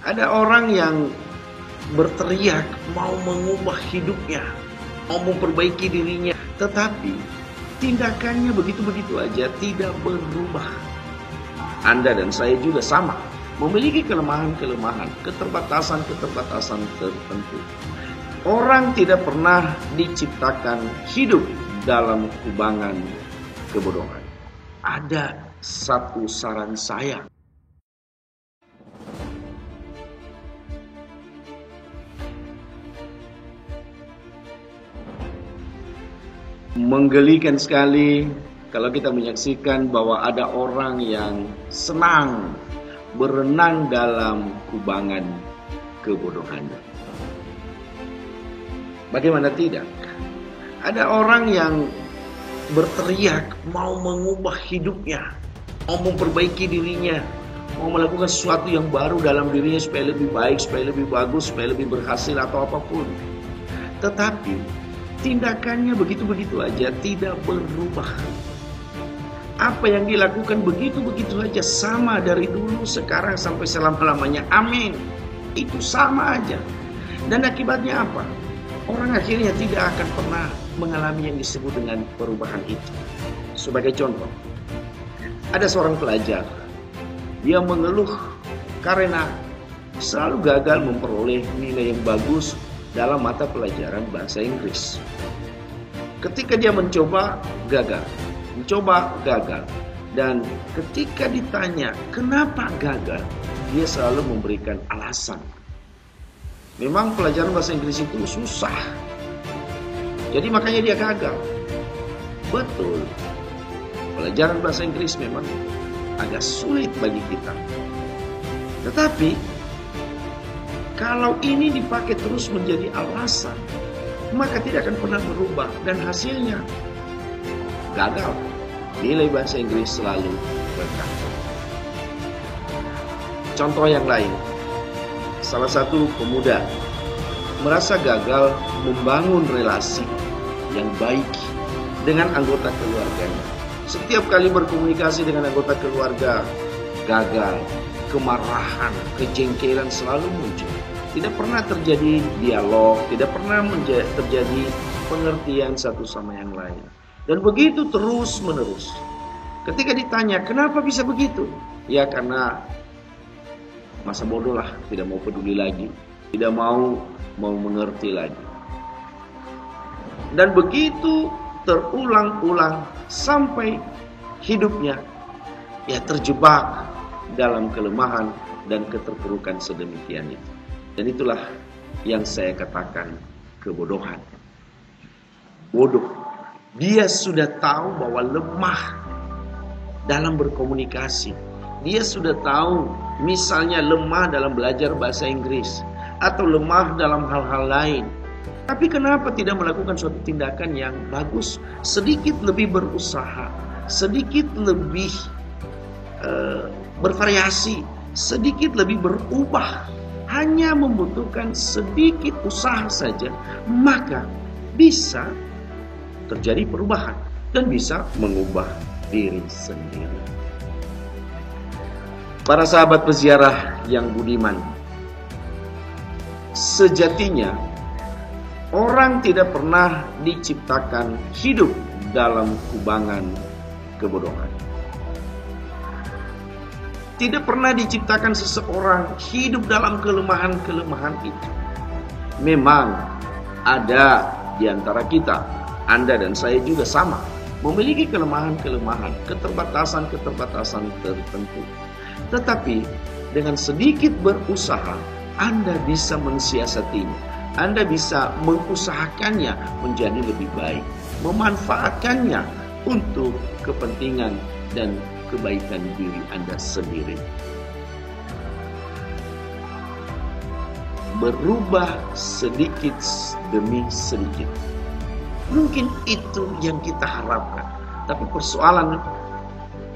Ada orang yang berteriak mau mengubah hidupnya, mau memperbaiki dirinya, tetapi tindakannya begitu-begitu aja, tidak berubah. Anda dan saya juga sama, memiliki kelemahan-kelemahan, keterbatasan-keterbatasan tertentu. Orang tidak pernah diciptakan hidup dalam kubangan kebodohan. Ada satu saran saya. Menggelikan sekali kalau kita menyaksikan bahwa ada orang yang senang berenang dalam kubangan kebodohan. Bagaimana tidak? Ada orang yang berteriak mau mengubah hidupnya, mau memperbaiki dirinya, mau melakukan sesuatu yang baru dalam dirinya supaya lebih baik, supaya lebih bagus, supaya lebih berhasil atau apapun. Tetapi tindakannya begitu-begitu aja, tidak berubah. Apa yang dilakukan begitu-begitu aja, sama dari dulu, sekarang, sampai selama-lamanya. Amin. Itu sama aja. Dan akibatnya apa? Orang akhirnya tidak akan pernah mengalami yang disebut dengan perubahan itu. Sebagai contoh, ada seorang pelajar. Dia mengeluh karena selalu gagal memperoleh nilai yang bagus dalam mata pelajaran bahasa Inggris. Ketika dia mencoba, gagal. Mencoba, gagal. Dan ketika ditanya kenapa gagal, dia selalu memberikan alasan. Memang pelajaran bahasa Inggris itu susah, jadi makanya dia gagal. Betul, pelajaran bahasa Inggris memang agak sulit bagi kita. Tetapi kalau ini dipakai terus menjadi alasan, maka tidak akan pernah berubah. Dan hasilnya gagal. Nilai bahasa Inggris selalu rendah. Contoh yang lain. Salah satu pemuda merasa gagal membangun relasi yang baik dengan anggota keluarganya. Setiap kali berkomunikasi dengan anggota keluarga, gagal, kemarahan, kejengkelan selalu muncul. Tidak pernah terjadi dialog, tidak pernah terjadi pengertian satu sama yang lain. Dan begitu terus menerus. Ketika ditanya, kenapa bisa begitu? Ya karena masa bodoh lah, tidak mau peduli lagi, tidak mau mengerti lagi. Dan begitu terulang-ulang sampai hidupnya ya terjebak dalam kelemahan dan keterpurukan sedemikian itu. Dan itulah yang saya katakan kebodohan. Bodoh. Dia sudah tahu bahwa lemah dalam berkomunikasi. Dia sudah tahu misalnya lemah dalam belajar bahasa Inggris atau lemah dalam hal-hal lain. Tapi kenapa tidak melakukan suatu tindakan yang bagus? Sedikit lebih berusaha, sedikit lebih bervariasi, sedikit lebih berubah. Hanya membutuhkan sedikit usaha saja, maka bisa terjadi perubahan dan bisa mengubah diri sendiri. Para sahabat peziarah yang budiman, sejatinya orang tidak pernah diciptakan hidup dalam kubangan kebodohan. Tidak pernah diciptakan seseorang hidup dalam kelemahan-kelemahan itu. Memang ada di antara kita, Anda dan saya juga sama, memiliki kelemahan-kelemahan, keterbatasan-keterbatasan tertentu. Tetapi dengan sedikit berusaha, Anda bisa mensiasatinya. Anda bisa mengusahakannya menjadi lebih baik. Memanfaatkannya untuk kepentingan dan kebaikan diri Anda sendiri. Berubah sedikit demi sedikit. Mungkin itu yang kita harapkan. Tapi persoalan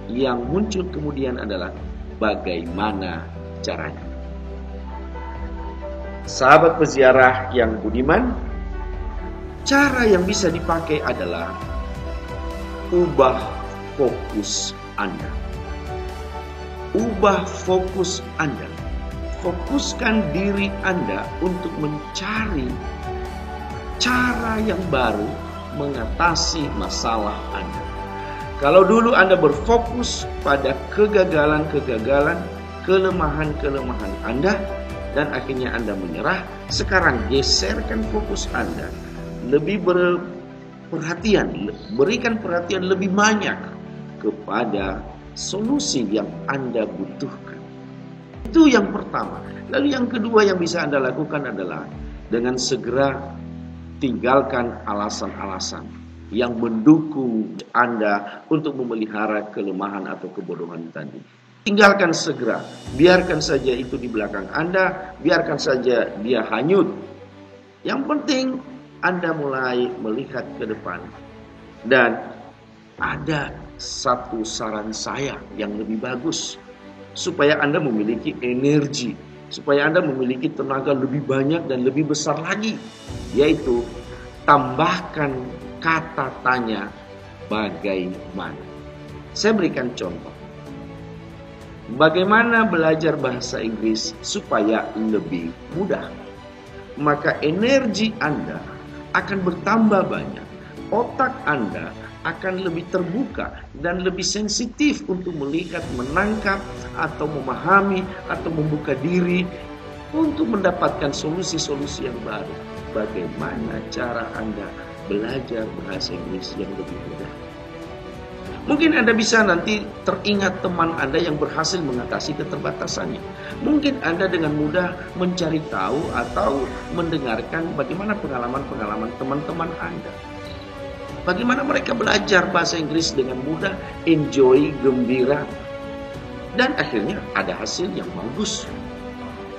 yang muncul kemudian adalah bagaimana caranya. Sahabat peziarah yang budiman, cara yang bisa dipakai adalah ubah fokus Anda. Ubah fokus Anda. fokuskan diri Anda untuk mencari cara yang baru mengatasi masalah Anda. Kalau dulu Anda berfokus pada kegagalan-kegagalan, kelemahan-kelemahan Anda, dan akhirnya Anda menyerah, sekarang geserkan fokus Anda. Lebih berperhatian, berikan perhatian lebih banyak kepada solusi yang Anda butuhkan. Itu yang pertama. Lalu yang kedua yang bisa Anda lakukan adalah dengan segera tinggalkan alasan-alasan yang mendukung Anda untuk memelihara kelemahan atau kebodohan tadi. Tinggalkan segera, biarkan saja itu di belakang Anda, biarkan saja dia hanyut. Yang penting Anda mulai melihat ke depan. Dan ada satu saran saya yang lebih bagus, supaya Anda memiliki energi, supaya Anda memiliki tenaga lebih banyak dan lebih besar lagi, yaitu tambahkan kata tanya bagaimana. Saya berikan contoh. Bagaimana belajar bahasa Inggris supaya lebih mudah? Maka energi Anda akan bertambah banyak. Otak Anda akan lebih terbuka dan lebih sensitif untuk melihat, menangkap, atau memahami, atau membuka diri untuk mendapatkan solusi-solusi yang baru. Bagaimana cara Anda belajar bahasa Inggris yang lebih mudah? Mungkin Anda bisa nanti teringat teman Anda yang berhasil mengatasi keterbatasannya. Mungkin Anda dengan mudah mencari tahu atau mendengarkan bagaimana pengalaman-pengalaman teman-teman Anda. Bagaimana mereka belajar bahasa Inggris dengan mudah, enjoy, gembira, dan akhirnya ada hasil yang bagus.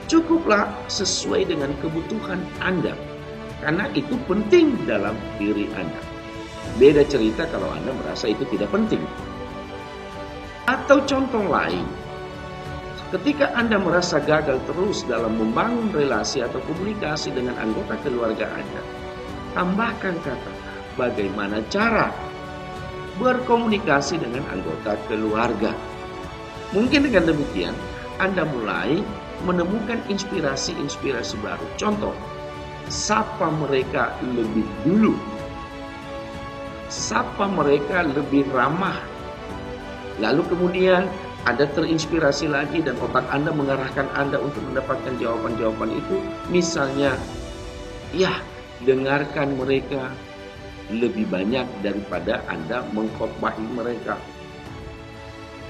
Cukuplah sesuai dengan kebutuhan Anda, karena itu penting dalam diri Anda. Beda cerita kalau Anda merasa itu tidak penting. Atau contoh lain, ketika Anda merasa gagal terus dalam membangun relasi atau komunikasi dengan anggota keluarga Anda, tambahkan kata bagaimana cara berkomunikasi dengan anggota keluarga. Mungkin dengan demikian Anda mulai menemukan inspirasi-inspirasi baru. Contoh, sapa mereka lebih dulu. Sapa mereka lebih ramah. Lalu kemudian Anda terinspirasi lagi dan otak Anda mengarahkan Anda untuk mendapatkan jawaban-jawaban itu. Misalnya, ya, dengarkan mereka lebih banyak daripada Anda mengkhotbahi mereka.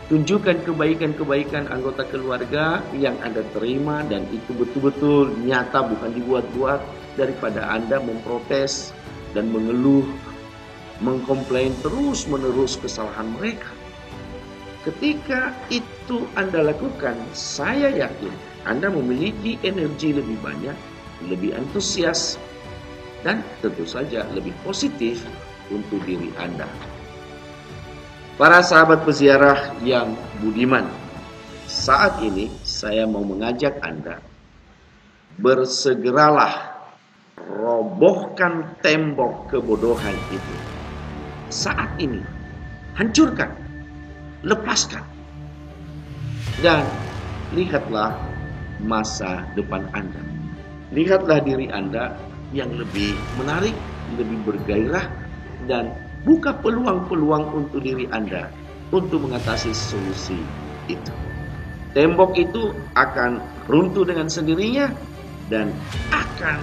Tunjukkan kebaikan-kebaikan anggota keluarga yang Anda terima dan itu betul-betul nyata, bukan dibuat-buat, daripada Anda memprotes dan mengeluh, mengkomplain terus-menerus kesalahan mereka. Ketika itu Anda lakukan, saya yakin Anda memiliki energi lebih banyak, lebih antusias, dan tentu saja lebih positif untuk diri Anda. Para sahabat peziarah yang budiman, saat ini saya mau mengajak Anda, bersegeralah robohkan tembok kebodohan itu. Saat ini, hancurkan, lepaskan, dan lihatlah masa depan Anda. Lihatlah diri Anda yang lebih menarik, lebih bergairah, dan buka peluang-peluang untuk diri Anda untuk mengatasi solusi itu. Tembok itu akan runtuh dengan sendirinya dan akan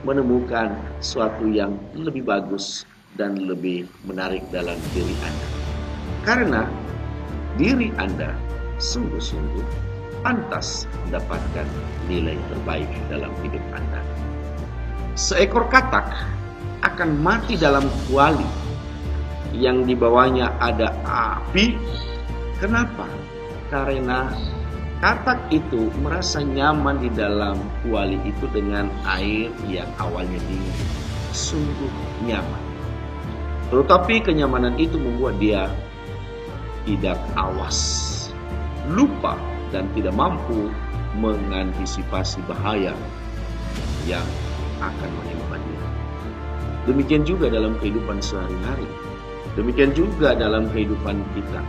menemukan sesuatu yang lebih bagus dan lebih menarik dalam diri Anda. Karena diri Anda sungguh-sungguh pantas mendapatkan nilai terbaik dalam hidup Anda. Seekor katak akan mati dalam kuali yang di bawahnya ada api. Kenapa? Karena katak itu merasa nyaman di dalam kuali itu dengan air yang awalnya dingin. Sungguh nyaman. Tetapi kenyamanan itu membuat dia tidak awas, lupa, dan tidak mampu mengantisipasi bahaya yang akan menimpa dia. Demikian juga dalam kehidupan sehari-hari. Demikian juga dalam kehidupan kita.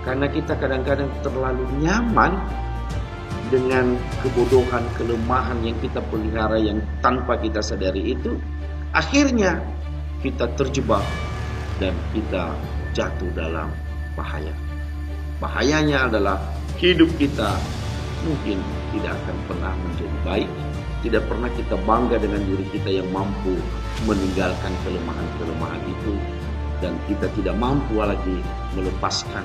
Karena kita kadang-kadang terlalu nyaman dengan kebodohan, kelemahan yang kita pelihara yang tanpa kita sadari itu, akhirnya kita terjebak dan kita jatuh dalam bahaya. Bahayanya adalah hidup kita mungkin tidak akan pernah menjadi baik. Tidak pernah kita bangga dengan diri kita yang mampu meninggalkan kelemahan-kelemahan itu. Dan kita tidak mampu lagi melepaskan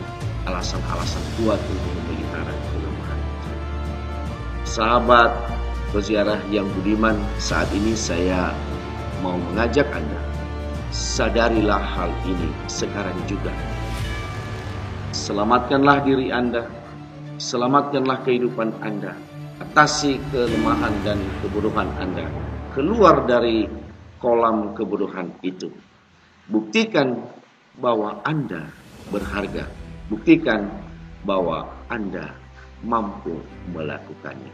alasan-alasan kuat untuk memelihara kelemahan itu. Sahabat peziarah yang budiman, saat ini saya mau mengajak Anda, sadarilah hal ini sekarang juga. Selamatkanlah diri Anda, selamatkanlah kehidupan Anda, atasi kelemahan dan kebodohan Anda, keluar dari kolam kebodohan itu. Buktikan bahwa Anda berharga, buktikan bahwa Anda mampu melakukannya.